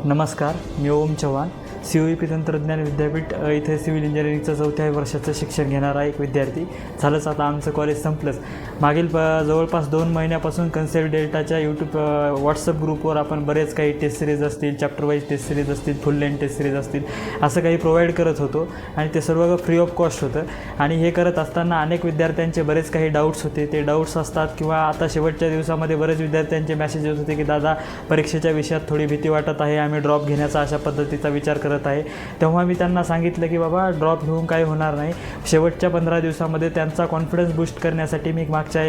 नमस्कार, मी ओम चव्हाण, COEP तंत्रज्ञान विद्यापीठ इथे सिव्हिल इंजिनिअरिंगचं 4थ्या वर्षाचं शिक्षण घेणारा एक विद्यार्थी. झालंच आता आमचं कॉलेज संपलंच. मागील जवळपास 2 महिन्यापासून कन्सेप्ट डेल्टाच्या यूट्यूब व्हॉट्सअप ग्रुपवर आपण बरेच काही टेस्ट सिरीज असतील, चॅप्टर वाईज टेस्ट सिरीज असतील, फुल लेंथ टेस्ट सिरीज असतील, असं काही प्रोव्हाइड करत होतो आणि ते सर्व फ्री ऑफ कॉस्ट होतं. आणि हे करत असताना अनेक विद्यार्थ्यांचे बरेच काही डाऊट्स होते. ते डाऊट्स असतात किंवा आता शेवटच्या दिवसामध्ये बरेच विद्यार्थ्यांचे मेसेज येत होते की दादा, परीक्षेच्या विषयात थोडी भीती वाटत आहे, आम्ही ड्रॉप घेण्याचा अशा पद्धतीचा विचार करत आहे. तेव्हा मी त्यांना सांगितलं की बाबा, ड्रॉप घेऊन काही होणार नाही. शेवटच्या 15 दिवसामध्ये त्यांचा कॉन्फिडन्स बूस्ट करण्यासाठी मी मागच्या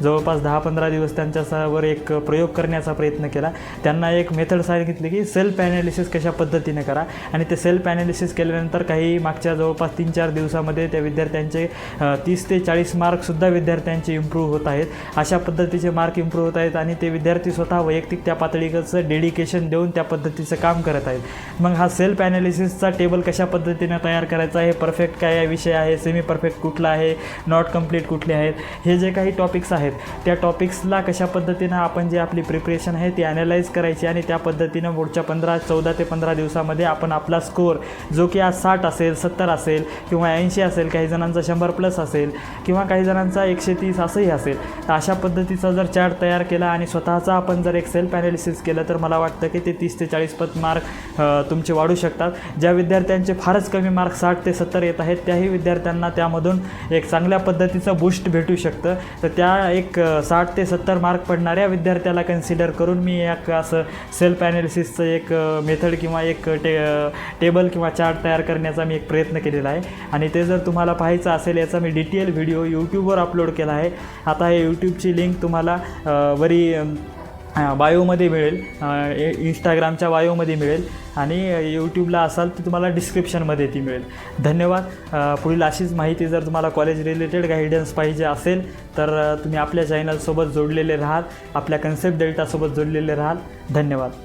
जवळपास 10-15 दिवस त्यांच्यावर एक प्रयोग करण्याचा प्रयत्न केला. त्यांना एक मेथड सांगितली की सेल्फ ॲनालिसिस कशा पद्धतीने करा, आणि ते सेल्फ ॲनालिसिस केल्यानंतर काही मागच्या जवळपास 3-4 दिवसामध्ये त्या विद्यार्थ्यांचे 30 ते 40 मार्कसुद्धा विद्यार्थ्यांचे इम्प्रूव्ह होत आहेत. अशा पद्धतीचे मार्क इम्प्रूव्ह होत आहेत आणि ते विद्यार्थी स्वतः वैयक्तिक त्या पातळीचं डेडिकेशन देऊन त्या पद्धतीचं काम करत आहेत. मग हा सेल्फ ॲनालिसिसचा टेबल कशा पद्धतीने तयार करायचा आहे, परफेक्ट काय विषय आहे, सेमी परफेक्ट कुठला आहे, नॉट कंप्लीट कुठले आहेत, हे जे काही टॉपिक्स आहेत त्या टॉपिक्सला कशा पद्धतीनं आपण जे आपली प्रिपरेशन आहे ती ॲनालाइज करायची आणि त्या पद्धतीनं पुढच्या 14 ते 15 दिवसामध्ये आपण आपला स्कोअर, जो की आज 60 असेल, 70 असेल किंवा 80 असेल, काही जणांचा 100+ असेल किंवा काही जणांचा 130 असंही असेल, तर अशा पद्धतीचा जर चार्ट तयार केला आणि स्वतःचा आपण जर एक सेल्फ ॲनालिसिस केलं तर मला वाटतं की ते 30 ते 40 मार्क तुमचे वाढू शकतात. ज्या विद्यार्थ्यांचे फारच कमी मार्क 60 ते 70 येत आहेत त्याही विद्यार्थ्यांना त्यामधून एक चांगल्या पद्धतीचं बूस्ट भेटू शकतं. तर त्या एक 60 ते 70 मार्क पडणाऱ्या विद्यार्थ्याला कन्सिडर करून मी एक असं सेल्फ ॲनालिसिसचं एक मेथड किंवा एक टेबल किंवा चार्ट तयार करण्याचा मी एक प्रयत्न केलेला आहे. आणि ते जर तुम्हाला पाहायचं असेल याचा मी डिटेल व्हिडिओ यूट्यूबवर अपलोड केला आहे. आता हे यूट्यूबची लिंक तुम्हाला वरी बायोमध्ये मिळेल, इंस्टाग्रामच्या बायोमध्ये मिळेल आणि यूट्यूबला असाल तर तुम्हाला डिस्क्रिप्शनमध्ये ती मिळेल. धन्यवाद. पुढील अशीच माहिती जर तुम्हाला कॉलेज रिलेटेड गायडन्स पाहिजे असेल तर तुम्ही आपल्या चॅनलसोबत जोडलेले राहाल, आपल्या कन्सेप्ट डेल्टासोबत जोडलेले राहाल. धन्यवाद.